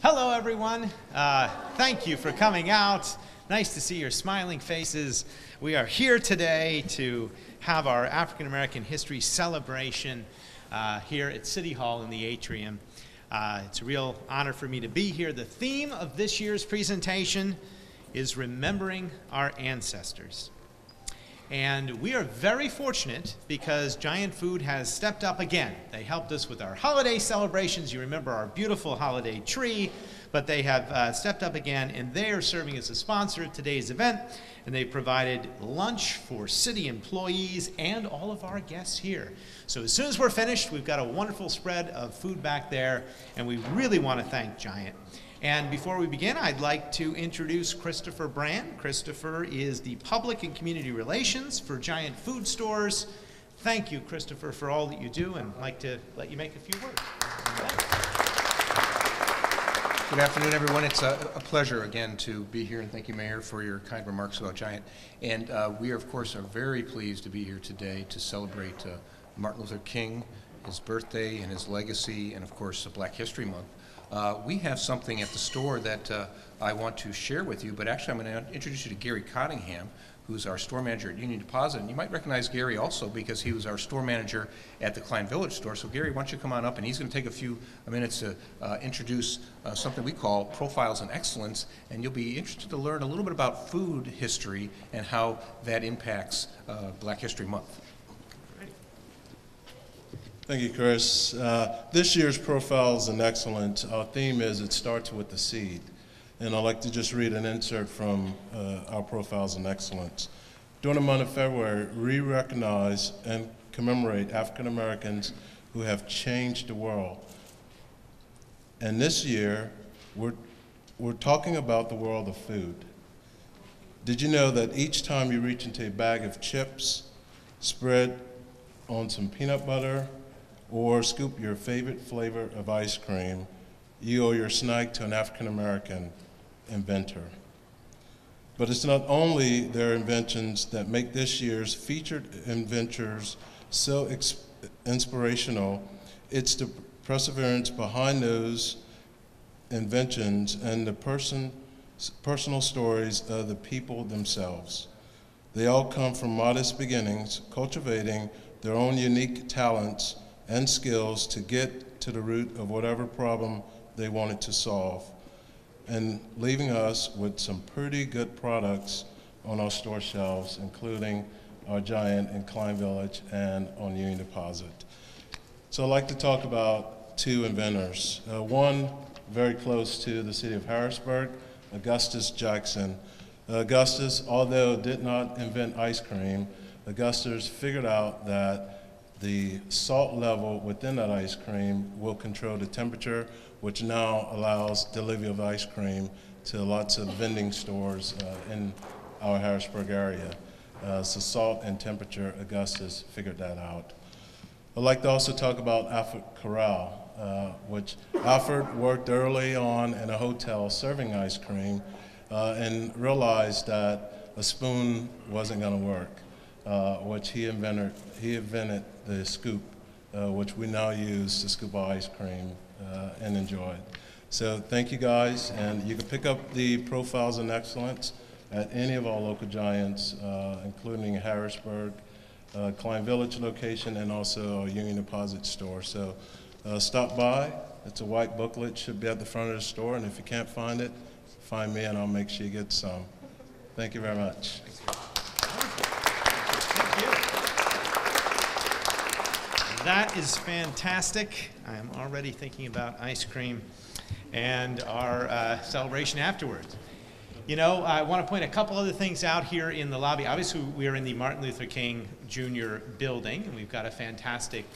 Hello, everyone. Thank you for coming out. Nice to see your smiling faces. We are here today to have our African American History celebration here at City Hall in the atrium. It's a real honor for me to be here. The theme of this year's presentation is Remembering Our Ancestors. And we are very fortunate because Giant Food has stepped up again. They helped us with our holiday celebrations. You remember our beautiful holiday tree, but they have stepped up again, and they are serving as a sponsor of today's event, and they provided lunch for city employees and all of our guests here. So as soon as we're finished, we've got a wonderful spread of food back there, and we really want to thank Giant. And before we begin, I'd like to introduce Christopher Brand. Christopher is the Public and Community Relations for Giant Food Stores. Thank you, Christopher, for all that you do, and I'd like to let you make a few words. Good afternoon, everyone. It's a pleasure again to be here, and thank you, Mayor, for your kind remarks about Giant. And we, of course, are very pleased to be here today to celebrate Martin Luther King, his birthday and his legacy, and of course, Black History Month. We have something at the store that I want to share with you, but actually I'm going to introduce you to Gary Cottingham, who's our store manager at Union Deposit. And you might recognize Gary also because he was our store manager at the Klein Village store. So Gary, why don't you come on up, and he's going to take a few minutes to introduce something we call Profiles in Excellence, and you'll be interested to learn a little bit about food history and how that impacts Black History Month. Thank you, Chris. This year's Profiles in Excellence, our theme is It Starts with the Seed. And I'd like to just read an insert from our Profiles in Excellence. During the month of February, we recognize and commemorate African Americans who have changed the world. And this year, we're talking about the world of food. Did you know that each time you reach into a bag of chips, spread on some peanut butter, or scoop your favorite flavor of ice cream, you owe your snack to an African American inventor. But it's not only their inventions that make this year's featured inventors so inspirational, it's the perseverance behind those inventions and the personal stories of the people themselves. They all come from modest beginnings, cultivating their own unique talents and skills to get to the root of whatever problem they wanted to solve, and leaving us with some pretty good products on our store shelves, including our Giant in Klein Village and on Union Deposit. So I'd like to talk about two inventors. One very close to the city of Harrisburg, Augustus Jackson. Augustus, although did not invent ice cream, Augustus figured out that the salt level within that ice cream will control the temperature, which now allows delivery of ice cream to lots of vending stores in our Harrisburg area. So salt and temperature, Augustus figured that out. I'd like to also talk about Alfred Corral, which Alfred worked early on in a hotel serving ice cream and realized that a spoon wasn't going to work, which he invented the scoop, which we now use to scoop our ice cream and enjoy it. So thank you guys, and you can pick up the Profiles in Excellence at any of our local Giants, including Harrisburg, Klein Village location, and also our Union Deposit store. So stop by. It's a white booklet, should be at the front of the store, and if you can't find it, find me and I'll make sure you get some. Thank you very much. That is fantastic. I am already thinking about ice cream and our celebration afterwards. You know, I want to point a couple other things out here in the lobby. Obviously, we are in the Martin Luther King Jr. building, and we've got a fantastic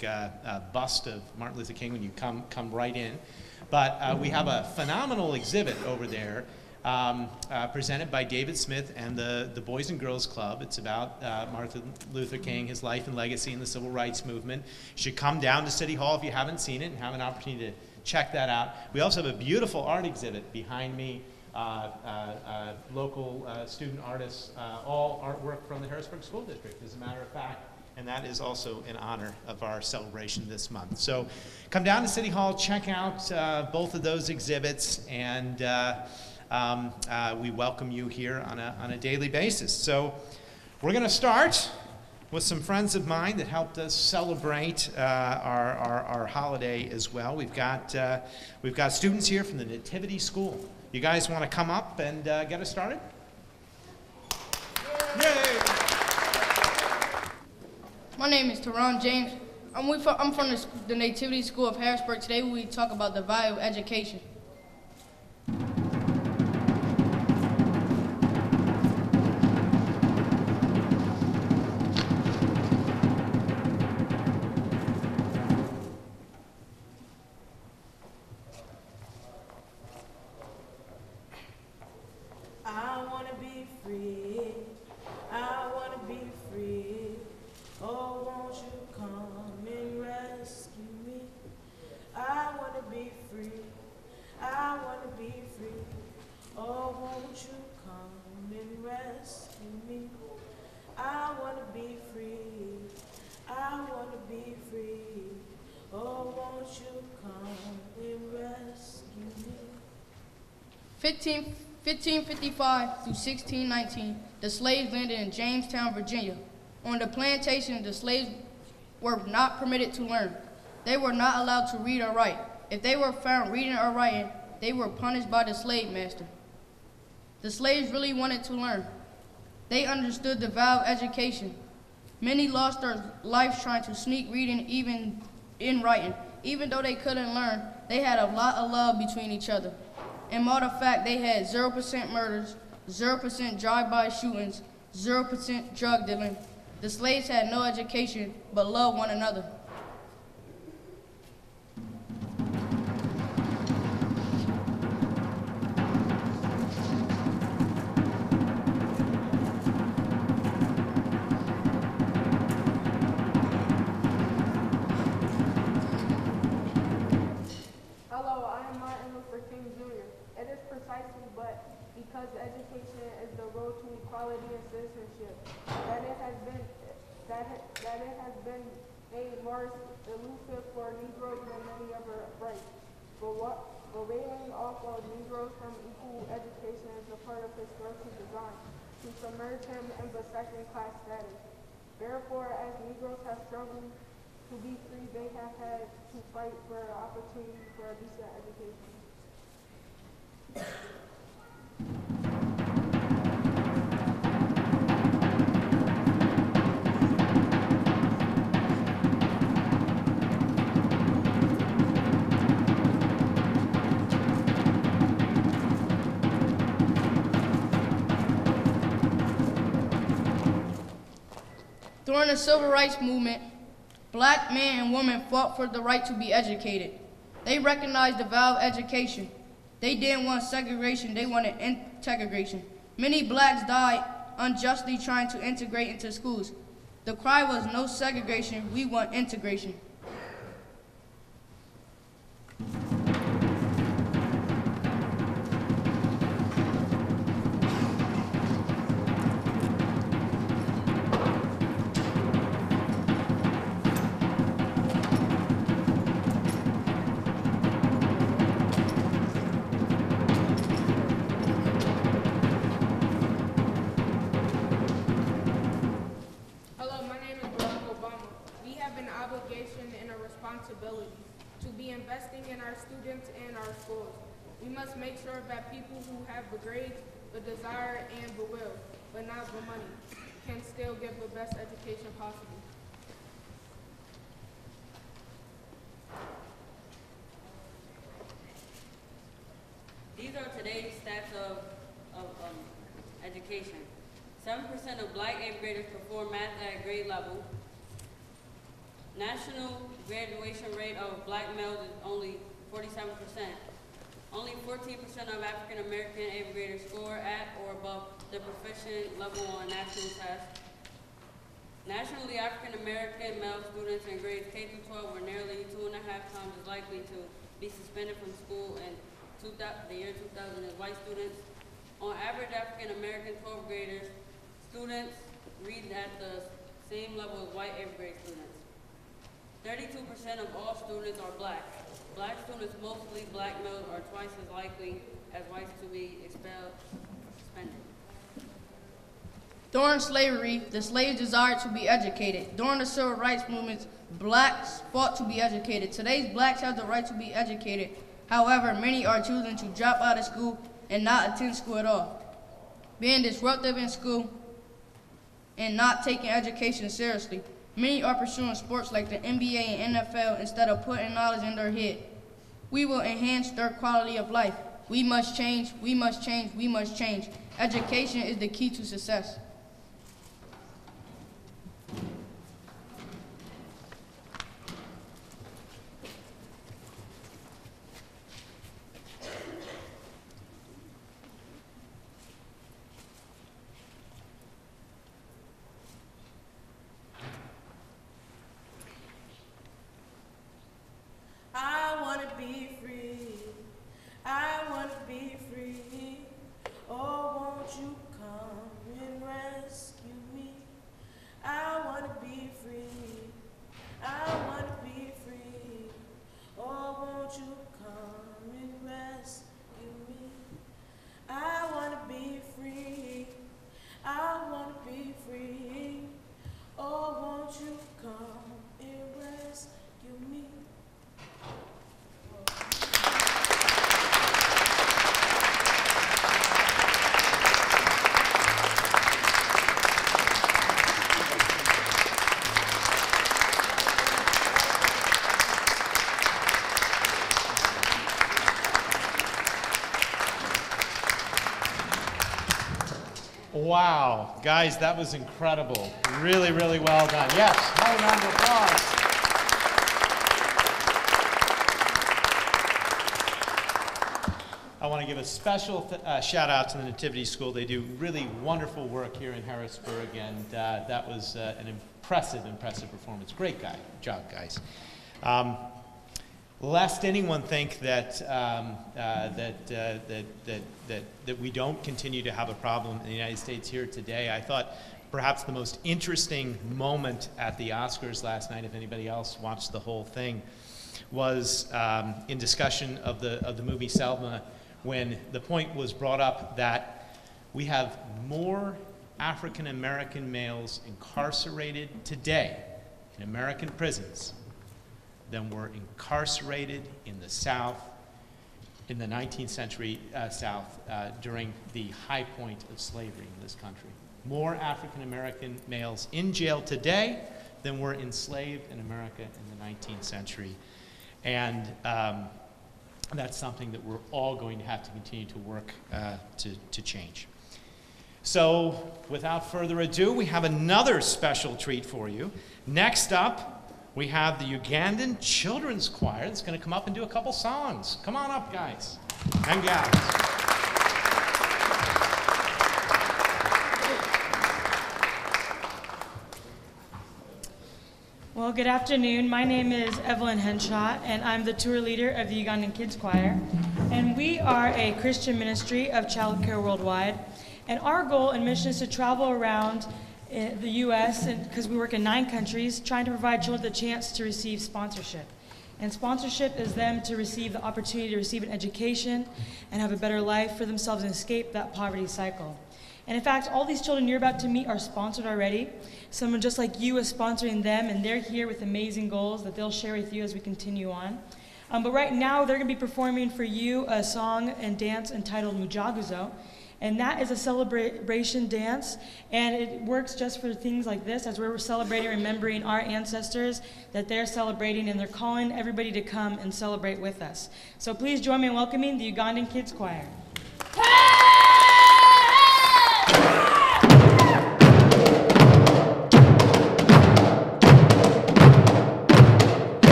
bust of Martin Luther King when you come right in. But we have a phenomenal exhibit over there presented by David Smith and the Boys and Girls Club. It's about Martin Luther King, his life and legacy in the civil rights movement. You should come down to City Hall if you haven't seen it and have an opportunity to check that out. We also have a beautiful art exhibit behind me, local student artists, all artwork from the Harrisburg School District. As a matter of fact, and that is also in honor of our celebration this month. So come down to City Hall, check out both of those exhibits, and we welcome you here on a daily basis. So we're going to start with some friends of mine that helped us celebrate our holiday as well. We've got students here from the Nativity School. You guys want to come up and get us started? Yay! My name is Teron James. I'm from the Nativity School of Harrisburg. Today we talk about the value of education. I wanna be free. I wanna be free. Oh, won't you come and rescue me? I wanna be free. I wanna be free. Oh, won't you come and rescue me? I wanna be free. I wanna be free. Oh, won't you come and rescue me? 1555 through 1619, the slaves landed in Jamestown, Virginia. On the plantation, the slaves were not permitted to learn. They were not allowed to read or write. If they were found reading or writing, they were punished by the slave master. The slaves really wanted to learn. They understood the value of education. Many lost their lives trying to sneak reading, even in writing. Even though they couldn't learn, they had a lot of love between each other. In matter of fact, they had 0% murders, 0% drive-by shootings, 0% drug dealing. The slaves had no education, but loved one another. Hello, I am Martin Luther King Jr. It is precisely but because education is the road to equality and citizenship that it has been made more elusive for Negroes than many other rights. But wailing off of Negroes from equal education is a part of historical design to submerge him in the second-class status. Therefore, as Negroes have struggled to be free, they have had to fight for opportunity for a decent education. During the Civil Rights Movement, black men and women fought for the right to be educated. They recognized the value of education. They didn't want segregation, they wanted integration. Many blacks died unjustly trying to integrate into schools. The cry was no segregation, we want integration. Hello, my name is Barack Obama. We have an obligation and a responsibility to be investing in our students and our schools. We must make sure that people who have the grades, the desire, and the will, but not the money, can still give the best education possible. These are today's stats of education. 7% of black 8th graders perform math at grade level. National graduation rate of black males is only 47%. Only 14% of African American 8th graders score at or above the proficient level on national tests. Nationally, African American male students in grades K through 12 were nearly 2.5 times as likely to be suspended from school in the year 2000 as white students. On average, African American 12th graders students read at the same level as white 8th grade students. 32% of all students are black. Black students, mostly black males, are twice as likely as whites to be expelled, suspended. During slavery, the slaves desired to be educated. During the civil rights movements, blacks fought to be educated. Today's blacks have the right to be educated. However, many are choosing to drop out of school and not attend school at all, being disruptive in school and not taking education seriously. Many are pursuing sports like the NBA and NFL instead of putting knowledge in their head. We will enhance their quality of life. We must change, we must change, we must change. Education is the key to success. I wanna be free. I wanna be free. Oh, won't you come and rescue me? I wanna be free. I wanna be free. Oh, won't you come and rescue me? I wanna be free. I wanna be free. Oh, won't you come and rescue me? Wow, guys, that was incredible. Really, really well done. Yes, hold round of applause. I want to give a special shout out to the Nativity School. They do really wonderful work here in Harrisburg, and that was an impressive performance. Great job, guys. Lest anyone think that that we don't continue to have a problem in the United States here today, I thought perhaps the most interesting moment at the Oscars last night, if anybody else watched the whole thing, was in discussion of the movie Selma, when the point was brought up that we have more African American males incarcerated today in American prisons than were incarcerated in the South, in the 19th century South, during the high point of slavery in this country. More African American males in jail today than were enslaved in America in the 19th century. And that's something that we're all going to have to continue to work to change. So without further ado, we have another special treat for you. Next up, we have the Ugandan Children's Choir that's going to come up and do a couple songs. Come on up, guys and gals. Well, good afternoon. My name is Evelyn Henshaw, and I'm the tour leader of the Ugandan Kids Choir. And we are a Christian ministry of childcare worldwide. And our goal and mission is to travel around the U.S., because we work in 9 countries, trying to provide children the chance to receive sponsorship. And sponsorship is them to receive the opportunity to receive an education and have a better life for themselves and escape that poverty cycle. And in fact, all these children you're about to meet are sponsored already. Someone just like you is sponsoring them, and they're here with amazing goals that they'll share with you as we continue on. But right now, they're going to be performing for you a song and dance entitled Mujaguzo. And that is a celebration dance, and it works just for things like this, as we're celebrating, remembering our ancestors that they're celebrating, and they're calling everybody to come and celebrate with us. So please join me in welcoming the Ugandan Kids Choir.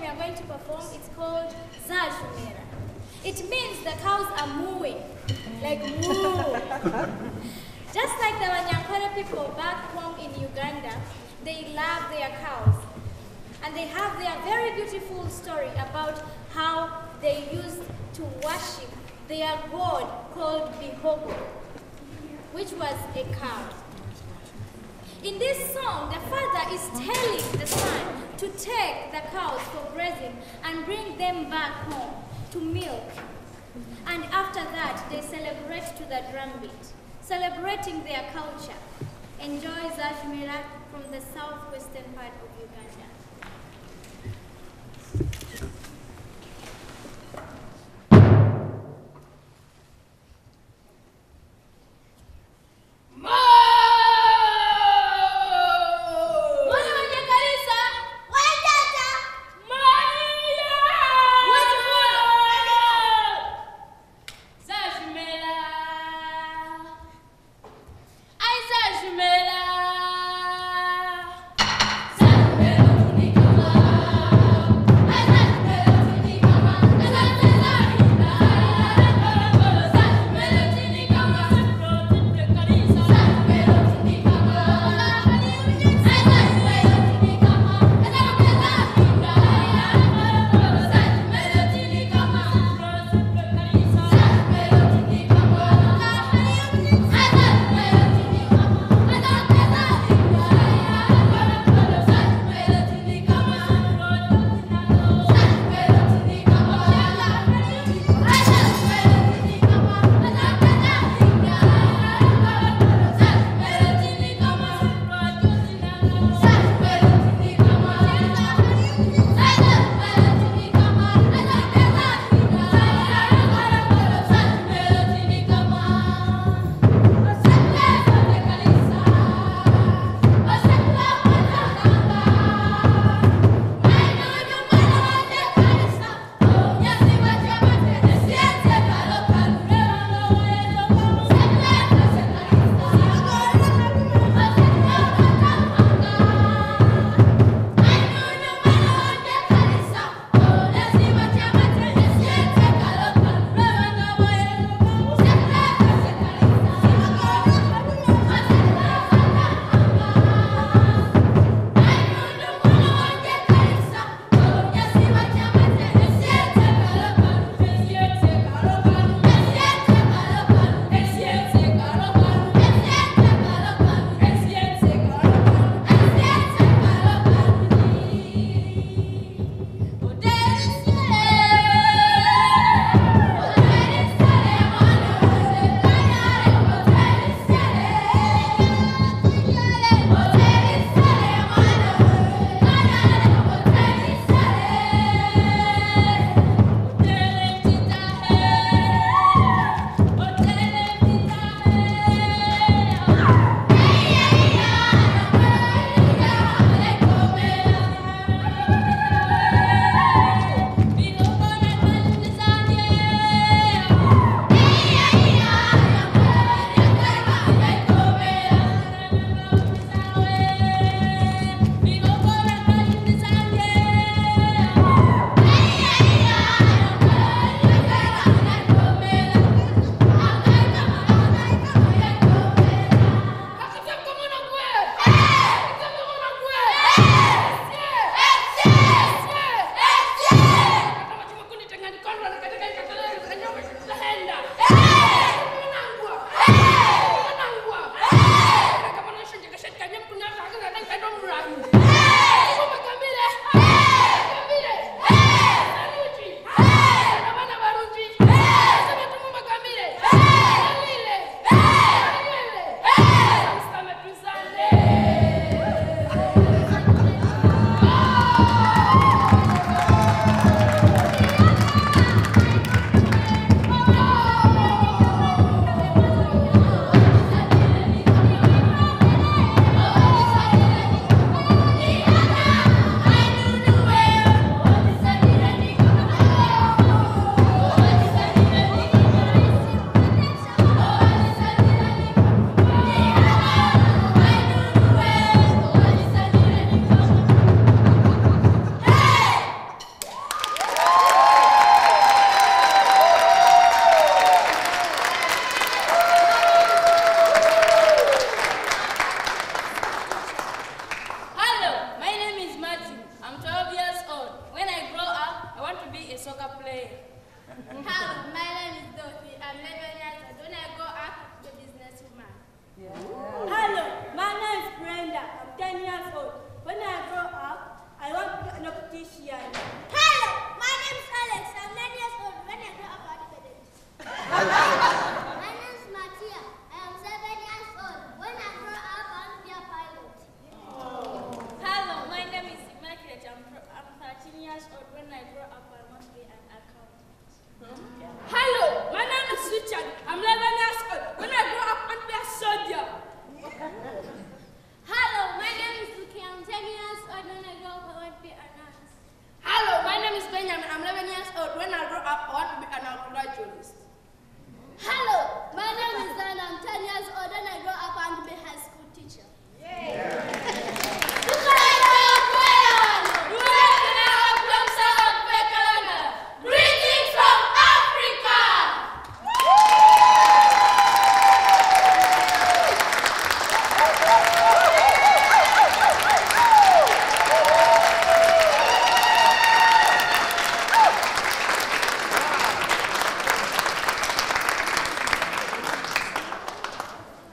are going to perform, it's called Zajumera. It means the cows are mooing, like moo. Just like the Wanyankore people back home in Uganda, they love their cows. And they have their very beautiful story about how they used to worship their god called Bihogo, which was a cow. In this song, the father is telling the son to take the cows for grazing and bring them back home to milk. And after that, they celebrate to the drum beat, celebrating their culture. Enjoy Zajumera from the southwestern part of Uganda. Zajumela,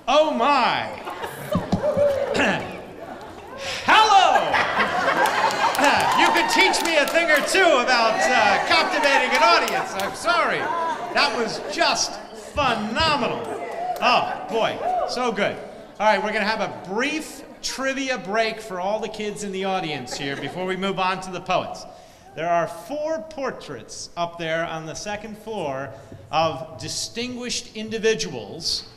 Oh my. Hello. You could teach me a thing or two about captivating an audience. I'm sorry. That was just phenomenal. Oh boy, so good. All right, we're going to have a brief trivia break for all the kids in the audience here before we move on to the poets. There are 4 portraits up there on the second floor of distinguished individuals.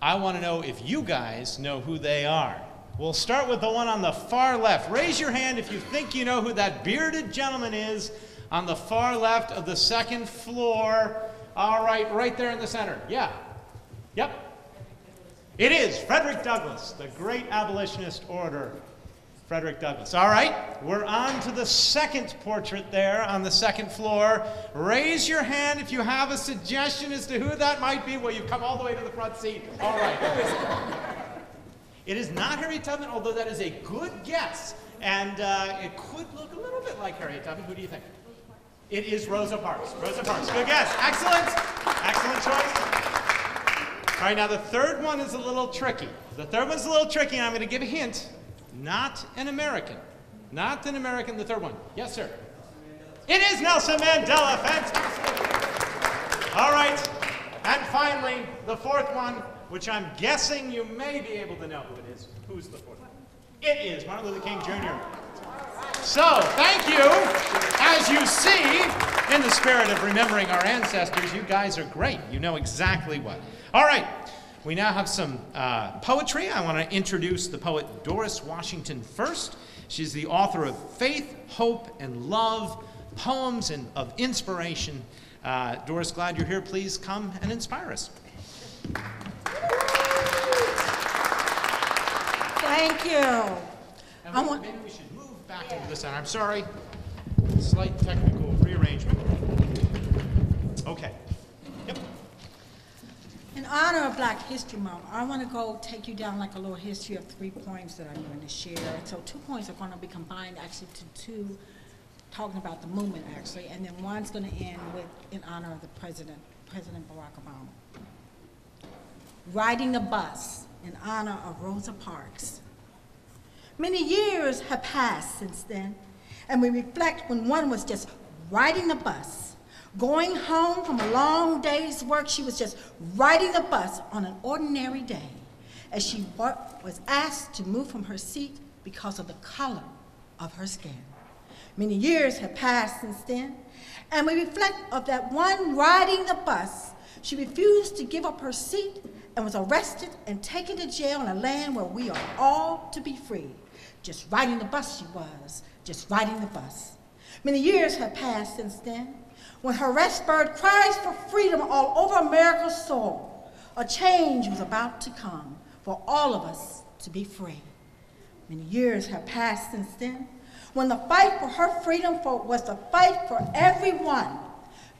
I want to know if you guys know who they are. We'll start with the one on the far left. Raise your hand if you think you know who that bearded gentleman is on the far left of the second floor. All right, right there in the center. Yeah. Yep. It is Frederick Douglass, the great abolitionist orator. Frederick Douglass. All right, we're on to the second portrait there on the second floor. Raise your hand if you have a suggestion as to who that might be. Well, you've come all the way to the front seat. All right, who is it? It is not Harriet Tubman, although that is a good guess. And it could look a little bit like Harriet Tubman. Who do you think? It is Rosa Parks. Rosa Parks. Good guess. Excellent. Excellent choice. All right, now the third one is a little tricky. The third one's a little tricky, and I'm going to give a hint. Not an American. Not an American, the third one. Yes, sir. It is Nelson Mandela. Fantastic. All right. And finally, the fourth one, which I'm guessing you may be able to know who it is. Who's the fourth one? It is Martin Luther King Jr. So, thank you. As you see, in the spirit of remembering our ancestors, you guys are great. You know exactly what. All right. We now have some poetry. I want to introduce the poet Doris Washington first. She's the author of Faith, Hope, and Love, poems of inspiration. Doris, glad you're here. Please come and inspire us. Thank you. Maybe we should move back into the center. I'm sorry. Slight technical rearrangement. Okay. Yep. In honor of Black History Month, I want to go take you down like a little history of 3 poems that I'm going to share. So 2 poems are going to be combined actually to 2 talking about the movement actually, and then one's going to end with in honor of the President Barack Obama. Riding the bus in honor of Rosa Parks. Many years have passed since then, and we reflect when one was just riding the bus. Going home from a long day's work, she was just riding the bus on an ordinary day as she was asked to move from her seat because of the color of her skin. Many years have passed since then, and we reflect of that one riding the bus. She refused to give up her seat and was arrested and taken to jail in a land where we are all to be free. Just riding the bus she was, just riding the bus. Many years have passed since then, when her arrest bird cries for freedom all over America's soil. A change was about to come for all of us to be free. Many years have passed since then, when the fight for her freedom was the fight for everyone.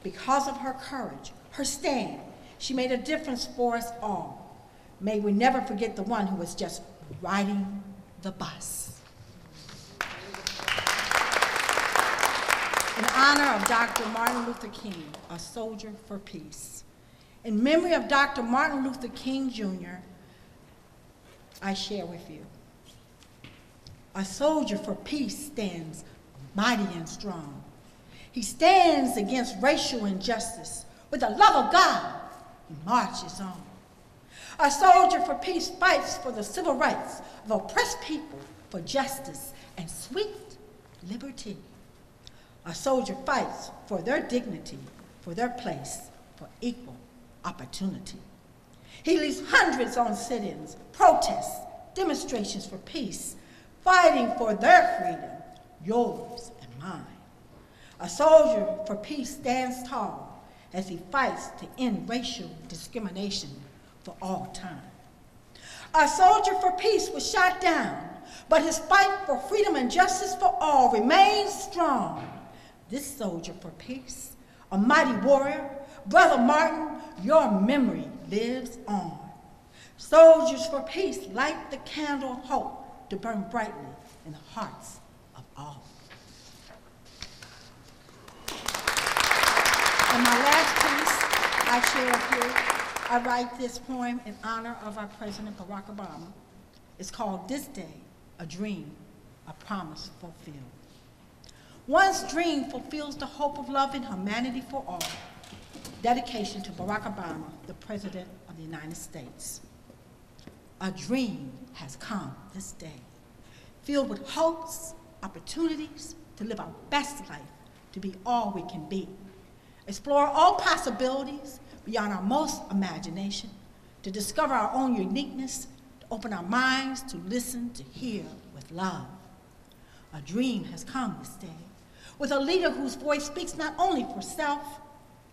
Because of her courage, her stand, she made a difference for us all. May we never forget the one who was just riding the bus. In honor of Dr. Martin Luther King, a soldier for peace. In memory of Dr. Martin Luther King Jr., I share with you. A soldier for peace stands mighty and strong. He stands against racial injustice. With the love of God, he marches on. A soldier for peace fights for the civil rights of oppressed people, for justice and sweet liberty. A soldier fights for their dignity, for their place, for equal opportunity. He leads hundreds on sit-ins, protests, demonstrations for peace, fighting for their freedom, yours and mine. A soldier for peace stands tall as he fights to end racial discrimination for all time. A soldier for peace was shot down, but his fight for freedom and justice for all remains strong. This soldier for peace, a mighty warrior, Brother Martin, your memory lives on. Soldiers for peace light the candle of hope to burn brightly in the hearts of all. And my last piece I share with you, I write this poem in honor of our President Barack Obama. It's called This Day, A Dream, A Promise Fulfilled. One's dream fulfills the hope of love and humanity for all. Dedication to Barack Obama, the President of the United States. A dream has come this day, filled with hopes, opportunities to live our best life, to be all we can be. Explore all possibilities beyond our most imagination, to discover our own uniqueness, to open our minds, to listen, to hear with love. A dream has come this day, with a leader whose voice speaks not only for self,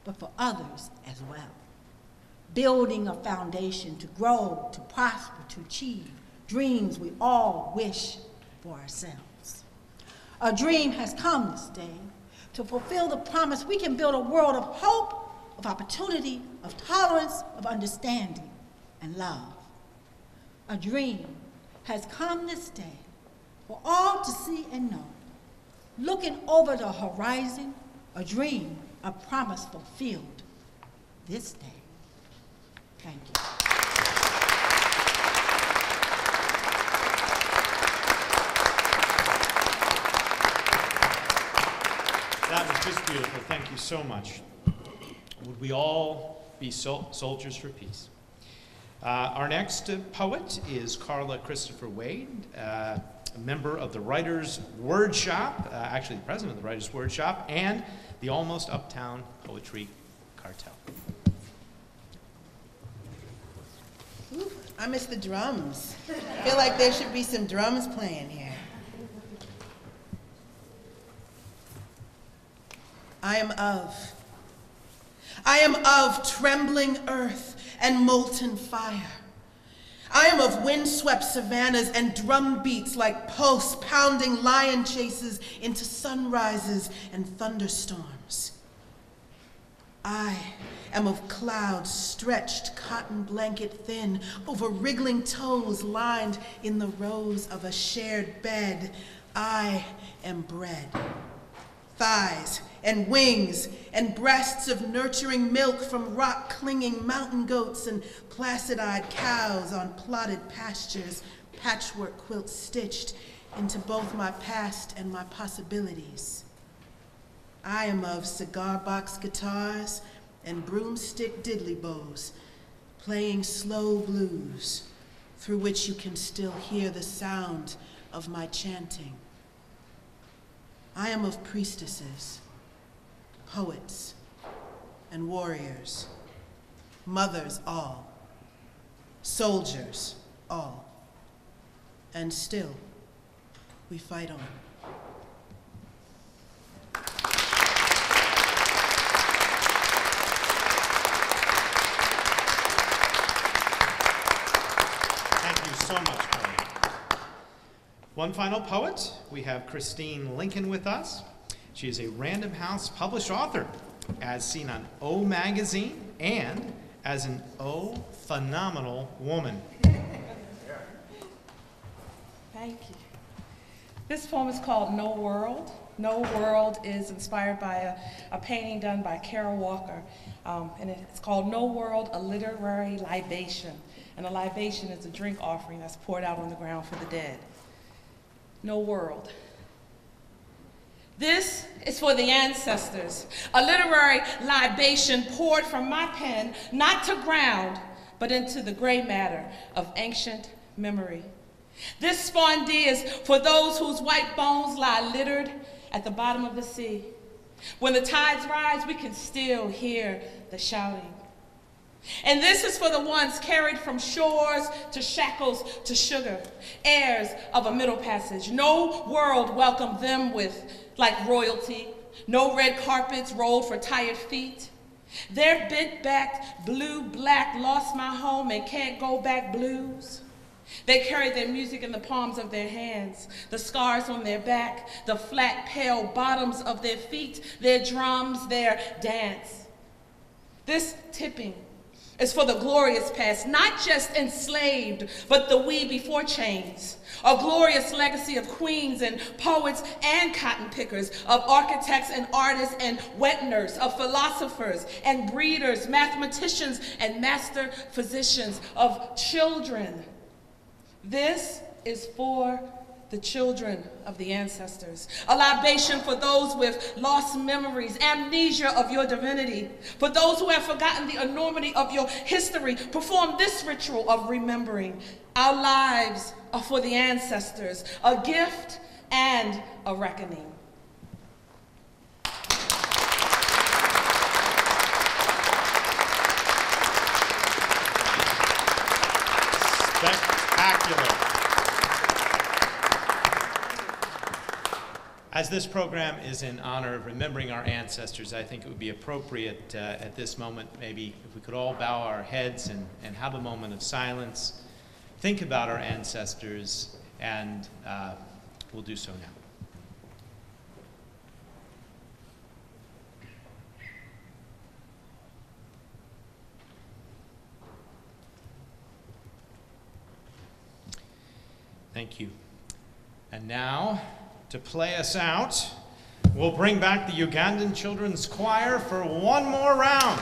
but for others as well. Building a foundation to grow, to prosper, to achieve dreams we all wish for ourselves. A dream has come this day to fulfill the promise we can build a world of hope, of opportunity, of tolerance, of understanding, and love. A dream has come this day for all to see and know. Looking over the horizon, a dream, a promise fulfilled this day. Thank you. That was just beautiful. Thank you so much. Would we all be soldiers for peace? Our next poet is Carla Christopher Wade, a member of the Writers' Word Shop, actually the president of the Writers' Word Shop, and the Almost Uptown Poetry Cartel. Ooh, I miss the drums. I feel like there should be some drums playing here. I am of trembling earth and molten fire. I am of windswept savannas and drum beats like posts pounding lion chases into sunrises and thunderstorms. I am of clouds stretched cotton blanket thin over wriggling toes lined in the rows of a shared bed. I am bread. Thighs and wings and breasts of nurturing milk from rock-clinging mountain goats and placid-eyed cows on plotted pastures, patchwork quilts stitched into both my past and my possibilities. I am of cigar box guitars and broomstick diddly bows, playing slow blues, through which you can still hear the sound of my chanting. I am of priestesses, poets, and warriors, mothers all, soldiers all, and still we fight on. Thank you so much, Carla. One final poet, we have Christine Lincoln with us. She is a Random House published author, as seen on O Magazine and as an O Phenomenal Woman. Thank you. This poem is called No World. No World is inspired by a painting done by Kara Walker, and it's called No World, a Literary Libation. And a libation is a drink offering that's poured out on the ground for the dead. No world. This is for the ancestors, a literary libation poured from my pen, not to ground, but into the gray matter of ancient memory. This spondee is for those whose white bones lie littered at the bottom of the sea. When the tides rise, we can still hear the shouting. And this is for the ones carried from shores to shackles to sugar, heirs of a middle passage. No world welcomed them with like royalty, no red carpets rolled for tired feet. Their bent-backed, blue-black, lost my home and can't go back blues. They carried their music in the palms of their hands, the scars on their back, the flat, pale bottoms of their feet, their drums, their dance. This tipping is for the glorious past, not just enslaved, but the we before chains. A glorious legacy of queens and poets and cotton pickers, of architects and artists and wet nurse, of philosophers and breeders, mathematicians and master physicians, of children. This is for the children of the ancestors. A libation for those with lost memories, amnesia of your divinity. For those who have forgotten the enormity of your history, perform this ritual of remembering. Our lives are for the ancestors, a gift and a reckoning. Spectacular. As this program is in honor of remembering our ancestors, I think it would be appropriate at this moment, maybe if we could all bow our heads and have a moment of silence, think about our ancestors, and we'll do so now. Thank you. And now, to play us out, we'll bring back the Ugandan Children's Choir for one more round.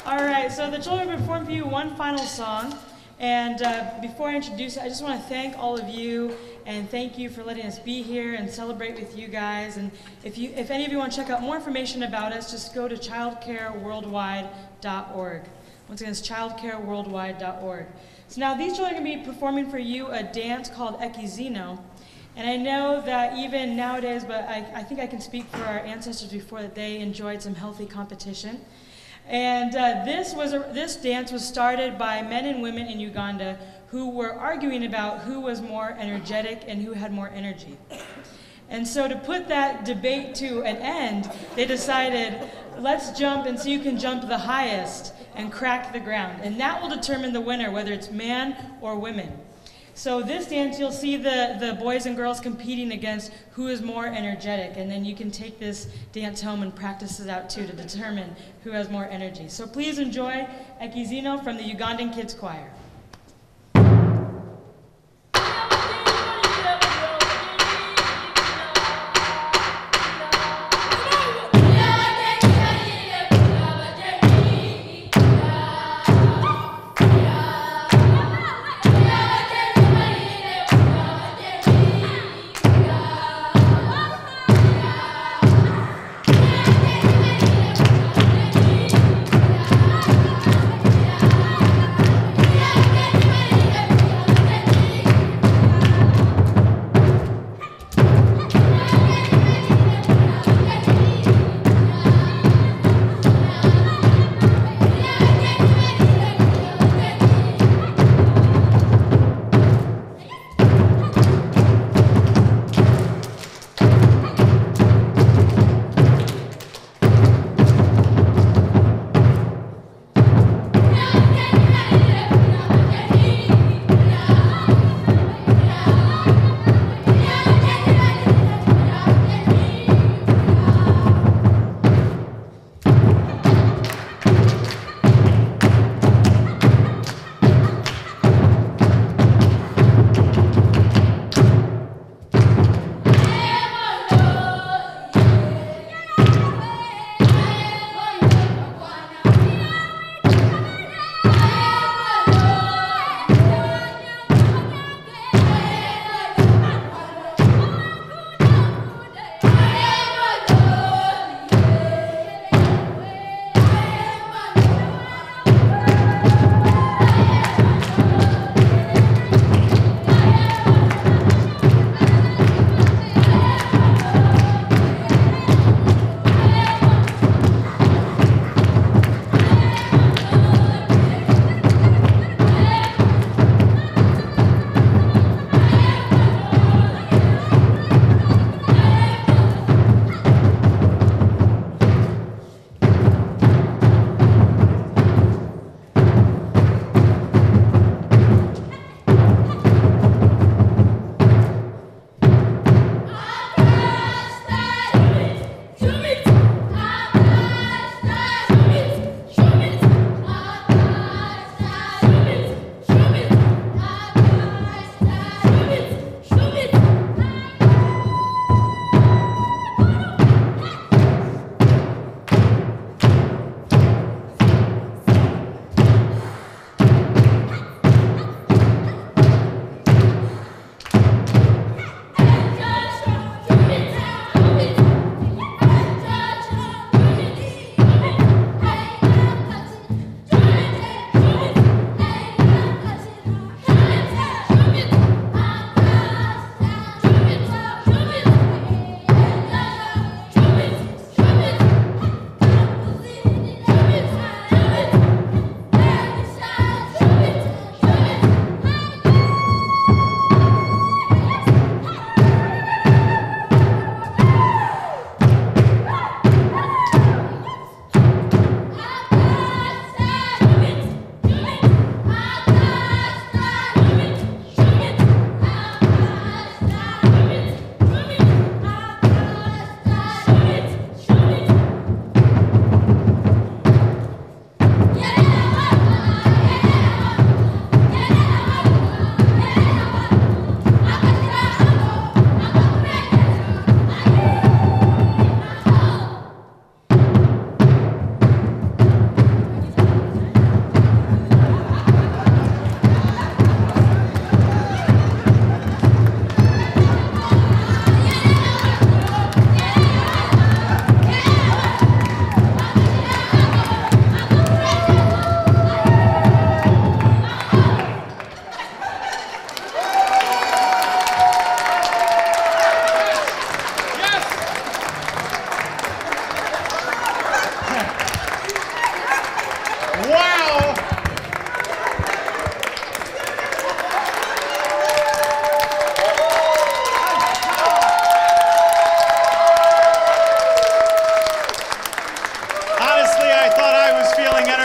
All right, so the children will perform for you one final song. And before I introduce it, I just want to thank all of you and thank you for letting us be here and celebrate with you guys. And if any of you want to check out more information about us, just go to childcareworldwide.org. Once again, it's childcareworldwide.org. So now these children are going to be performing for you a dance called Ekizino. And I know that even nowadays, but I think I can speak for our ancestors before, that they enjoyed some healthy competition. And this dance was started by men and women in Uganda who were arguing about who was more energetic and who had more energy. And so to put that debate to an end, they decided, let's jump and see who can jump the highest and crack the ground. And that will determine the winner, whether it's man or women. So this dance, you'll see the boys and girls competing against who is more energetic. And then you can take this dance home and practice it out too to determine who has more energy. So please enjoy Ekizino from the Ugandan Kids Choir. Yeah.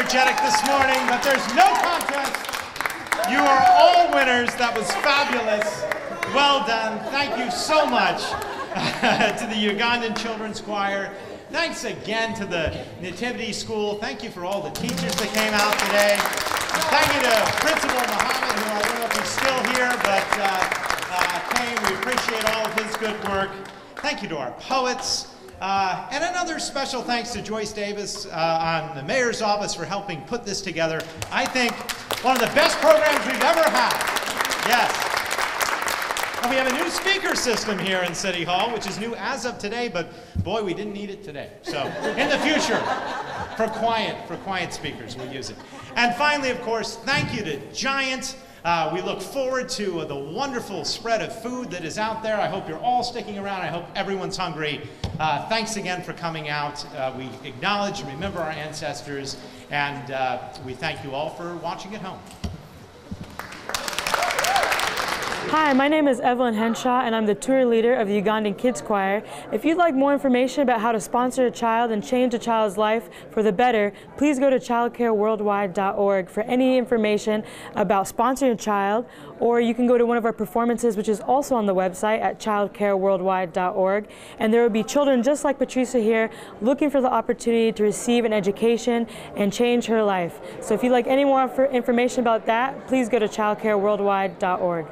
energetic this morning, but there's no contest. You are all winners. That was fabulous. Well done. Thank you so much to the Ugandan Children's Choir. Thanks again to the Nativity School. Thank you for all the teachers that came out today. Thank you to Principal Muhammad, who I don't know if he's still here, but came. We appreciate all of his good work. Thank you to our poets. And another special thanks to Joyce Davis on the Mayor's Office for helping put this together. I think one of the best programs we've ever had. Yes. And we have a new speaker system here in City Hall, which is new as of today, but boy, we didn't need it today. So in the future, for quiet speakers, we'll use it. And finally, of course, thank you to Giant. We look forward to the wonderful spread of food that is out there. I hope you're all sticking around. I hope everyone's hungry. Thanks again for coming out. We acknowledge and remember our ancestors, and we thank you all for watching at home. Hi, my name is Evelyn Henshaw, and I'm the tour leader of the Ugandan Kids Choir. If you'd like more information about how to sponsor a child and change a child's life for the better, please go to childcareworldwide.org for any information about sponsoring a child, or you can go to one of our performances, which is also on the website at childcareworldwide.org. And there will be children just like Patricia here looking for the opportunity to receive an education and change her life. So if you'd like any more information about that, please go to childcareworldwide.org.